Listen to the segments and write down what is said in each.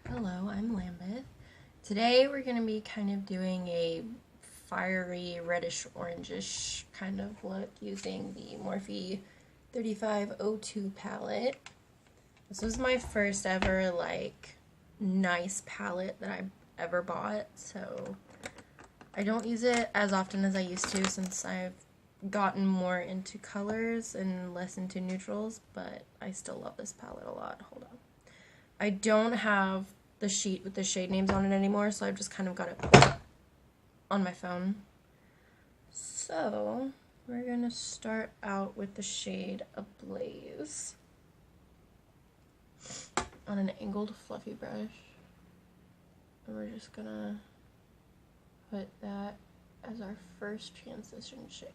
Hello, I'm Lambeth. Today we're going to be kind of doing a fiery reddish orangish kind of look using the Morphe 3502 palette. This was my first ever nice palette that I ever bought, so I don't use it as often as I used to since I've gotten more into colors and less into neutrals, but I still love this palette a lot. Hold on. I don't have the sheet with the shade names on it anymore, so I've just kind of got it on my phone. So we're gonna start out with the shade Ablaze on an angled fluffy brush, and we're just gonna put that as our first transition shade.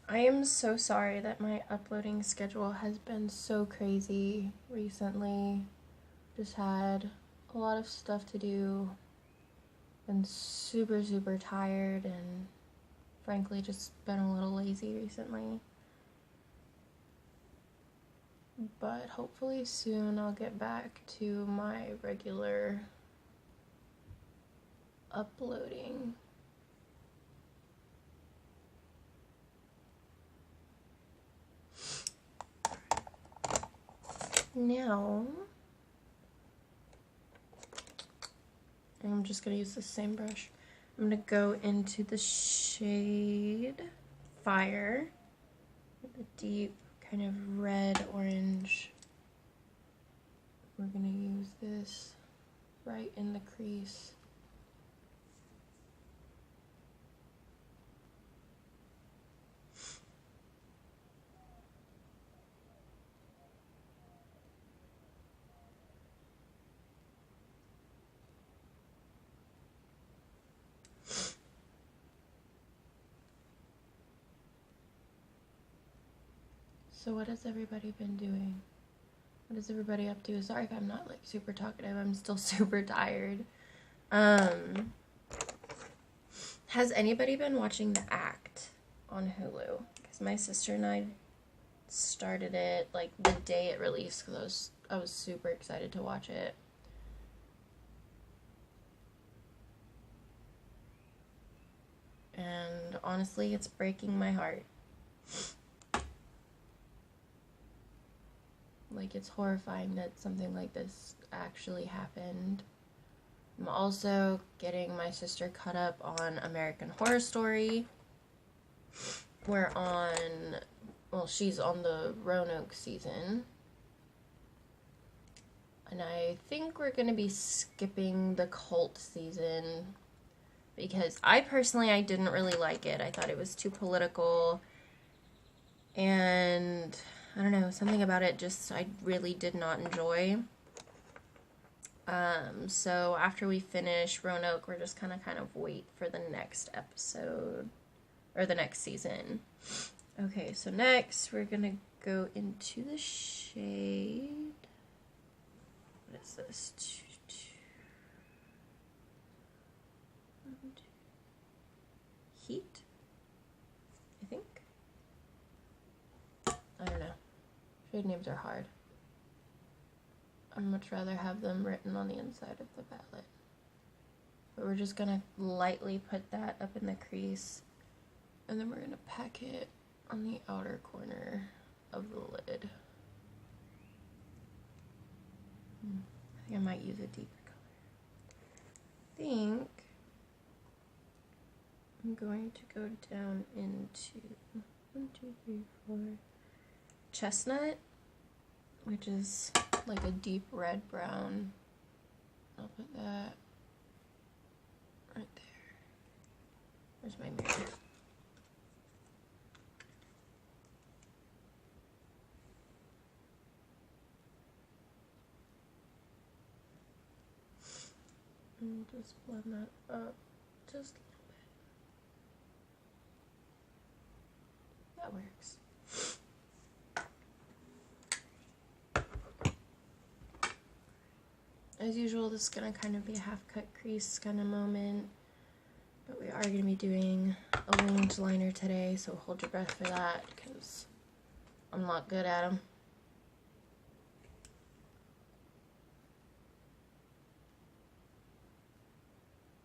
I am so sorry that my uploading schedule has been so crazy recently. Just had a lot of stuff to do. Been super tired and frankly just been a little lazy recently. But hopefully soon I'll get back to my regular uploading. Now, I'm just going to use the same brush. I'm going to go into the shade Fire, with a deep kind of red-orange. We're going to use this right in the crease. So what has everybody been doing? What is everybody up to? Sorry if I'm not super talkative. I'm still super tired. Has anybody been watching The Act on Hulu? Because my sister and I started it the day it released because I was super excited to watch it. And honestly, it's breaking my heart. It's horrifying that something like this actually happened. I'm also getting my sister caught up on American Horror Story. She's on the Roanoke season. And I think we're going to be skipping the cult season because I didn't really like it. I thought it was too political, and I don't know, something about it I really did not enjoy. So after we finish Roanoke, we're just kind of wait for the next episode, or the next season. Okay, so next we're gonna go into the shade. What is this? Heat, I think. I don't know. Shade names are hard. I'd much rather have them written on the inside of the palette. But we're just gonna lightly put that up in the crease, and then we're gonna pack it on the outer corner of the lid. I think I might use a deeper color. I think I'm going to go down into 1, 2, 3, 4 chestnut, which is like a deep red brown. I'll put that right there. Where's my mirror? And just blend that up just a little bit. That works. As usual, this is gonna kind of be a half cut crease kind of moment, but we we are going to be doing a winged liner today, so hold your breath for that because I'm not good at them.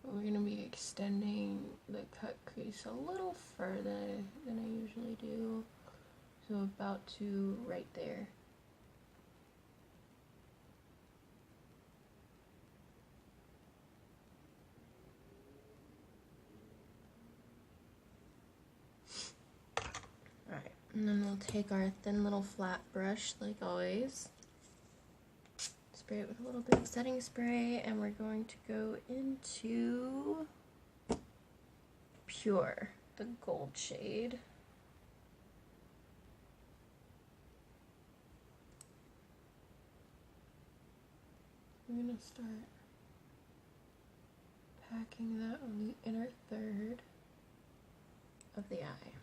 We're going to be extending the cut crease a little further than I usually do, so about to right there. Alright, and then we'll take our thin little flat brush like always. Spray it with a little bit of setting spray, and we're going to go into Pure, the gold shade. I'm going to start packing that on the inner third of the eye.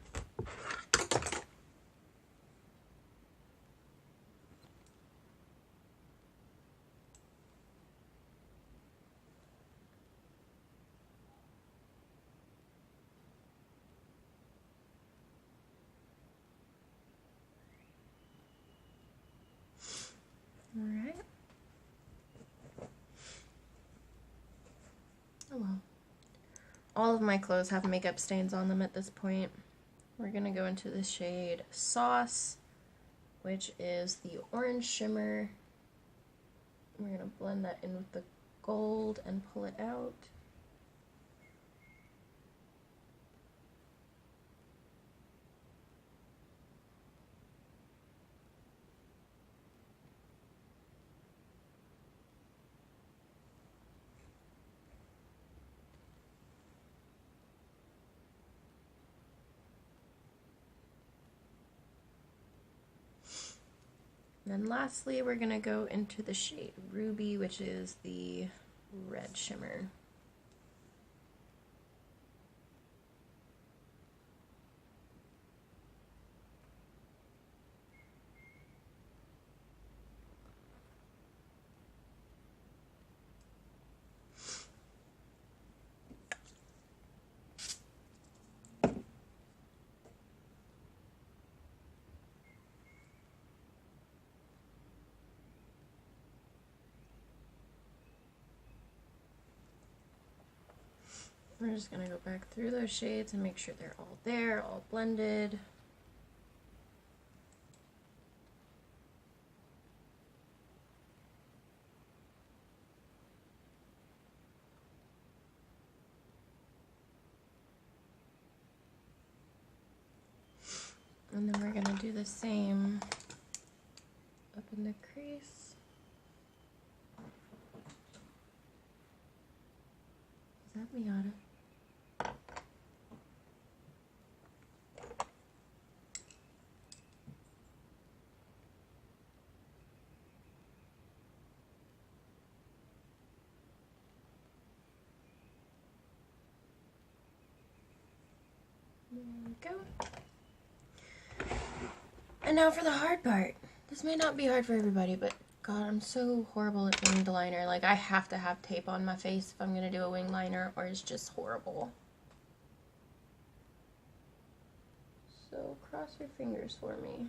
Alright. Oh well. All of my clothes have makeup stains on them at this point. We're going to go into the shade Sauce, which is the orange shimmer. We're going to blend that in with the gold and pull it out. And then lastly, we're going to go into the shade Ruby, which is the red shimmer. We're just going to go back through those shades and make sure they're all there, all blended. And then we're going to do the same up in the crease. Is that Miata? There we go. And now for the hard part. This may not be hard for everybody, but God, I'm so horrible at winged liner. Like, I have to have tape on my face if I'm going to do a wing liner, or it's just horrible. So, cross your fingers for me.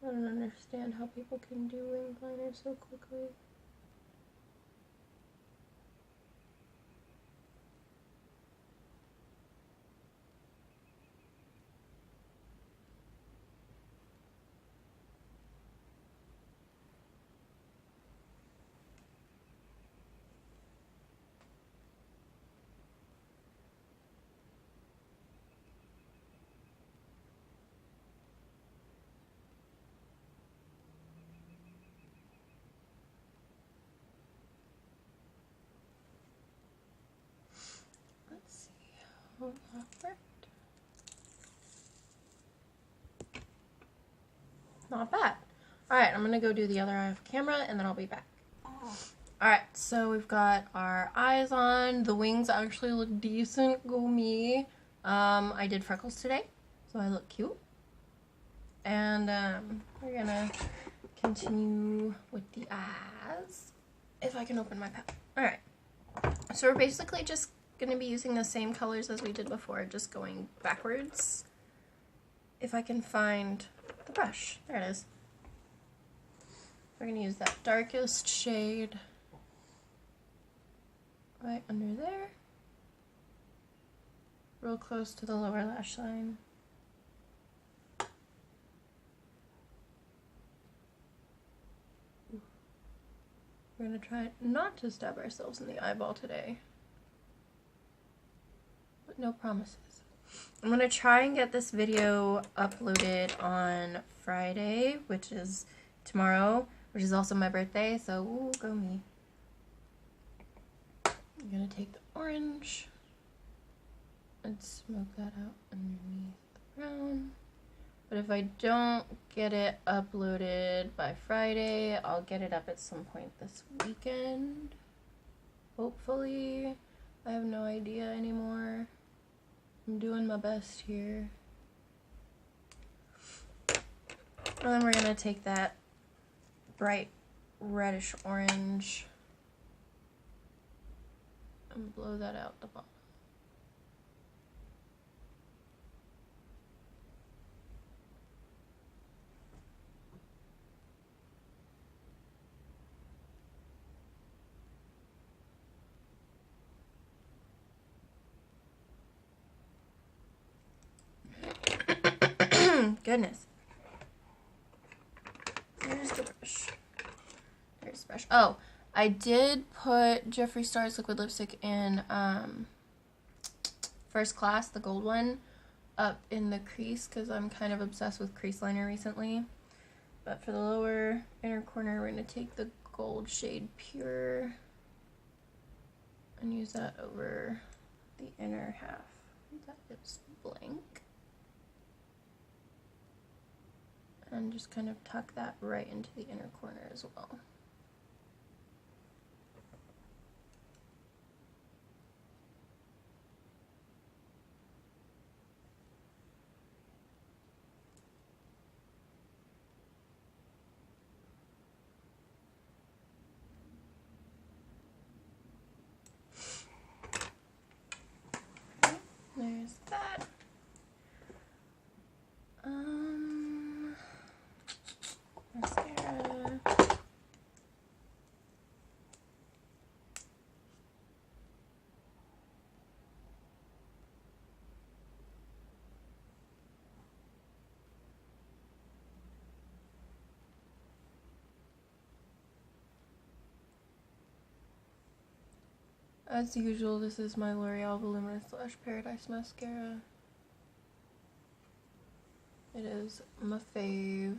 I don't understand how people can do wing liner so quickly. Oh, perfect. Not bad. Alright, I'm going to go do the other eye off camera and then I'll be back. Alright, so we've got our eyes on. The wings actually look decent. Go me. I did freckles today, so I look cute. And we're gonna continue with the eyes. If I can open my palette. Alright. So we're basically just gonna be using the same colors as we did before, just going backwards. If I can find the brush. There it is. We're gonna use that darkest shade right under there, real close to the lower lash line. We're gonna try not to stab ourselves in the eyeball today, but no promises. I'm gonna try and get this video uploaded on Friday, which is tomorrow, which is also my birthday, so ooh, go me. I'm gonna take the orange and smoke that out underneath the brown. But if I don't get it uploaded by Friday, I'll get it up at some point this weekend. Hopefully. I have no idea anymore. I'm doing my best here. And then we're gonna take that bright reddish orange and blow that out the bottom. Goodness. Where's the brush? There's the brush. Oh, I did put Jeffree Star's liquid lipstick in First Class, the gold one, up in the crease because I'm kind of obsessed with crease liner recently. But for the lower inner corner, we're going to take the gold shade Pure and use that over the inner half. That is blank. And just kind of tuck that right into the inner corner as well. There's that. Mascara. As usual, this is my L'Oreal Voluminous Lash Paradise Mascara. It is my fave.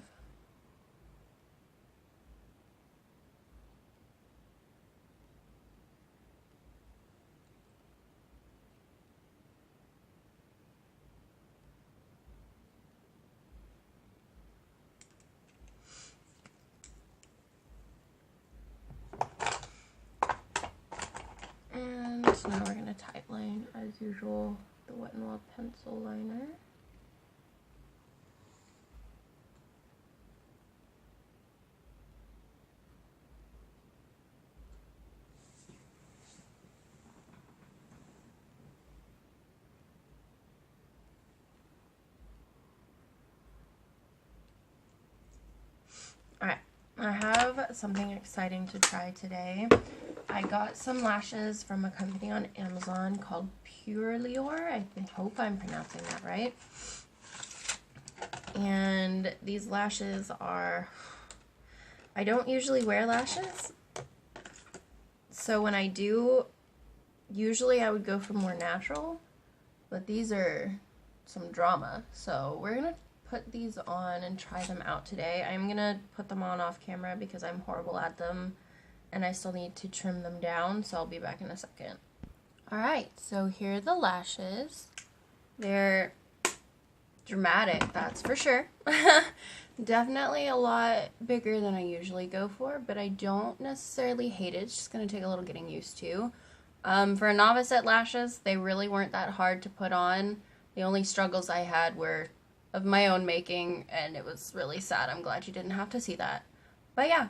And so now we're going to tightline, as usual, the Wet n Wild pencil liner. Alright, I have something exciting to try today. I got some lashes from a company on Amazon called Pure Lior. I hope I'm pronouncing that right. And these lashes are... I don't usually wear lashes. So when I do, usually I would go for more natural. But these are some drama. So we're going to put these on and try them out today. I'm going to put them on off camera because I'm horrible at them. And I still need to trim them down, so I'll be back in a second. Alright, so here are the lashes. They're dramatic, that's for sure. Definitely a lot bigger than I usually go for, but I don't necessarily hate it. It's just going to take a little getting used to. For a novice at lashes, they really weren't that hard to put on. The only struggles I had were of my own making, and it was really sad. I'm glad you didn't have to see that. But yeah,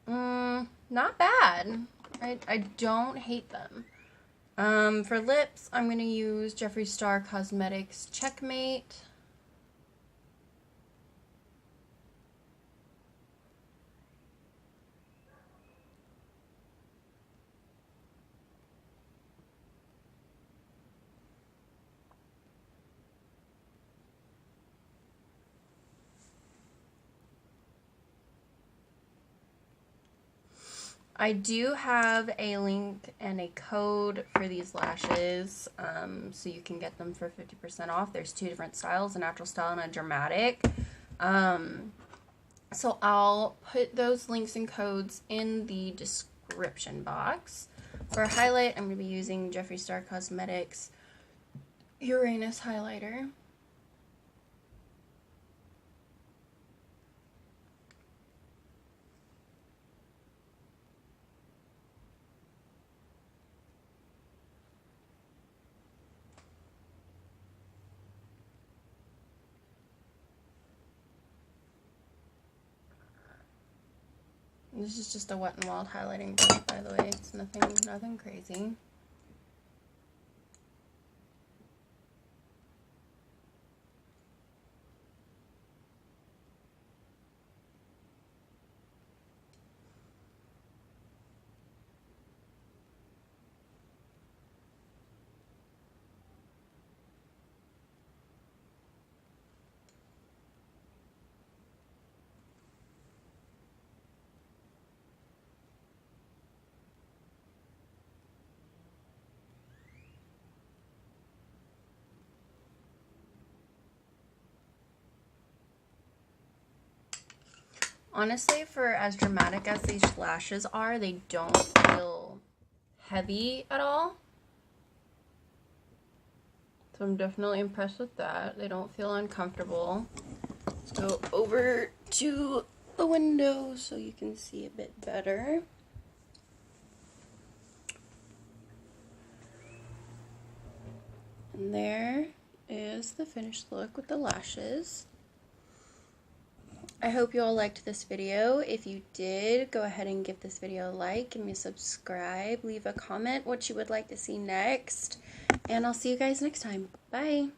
not bad. I don't hate them. For lips, I'm going to use Jeffree Star Cosmetics Checkmate. I do have a link and a code for these lashes, so you can get them for 50% off. There's two different styles, a natural style and a dramatic. So I'll put those links and codes in the description box. For a highlight, I'm going to be using Jeffree Star Cosmetics Uranus highlighter. This is just a Wet n Wild highlighting brush, by the way. It's nothing crazy. Honestly, for as dramatic as these lashes are, they don't feel heavy at all. So I'm definitely impressed with that. They don't feel uncomfortable. Let's go over to the window so you can see a bit better. And there is the finished look with the lashes. I hope you all liked this video. If you did, go ahead and give this video a like, give me a subscribe, leave a comment what you would like to see next, and I'll see you guys next time. Bye!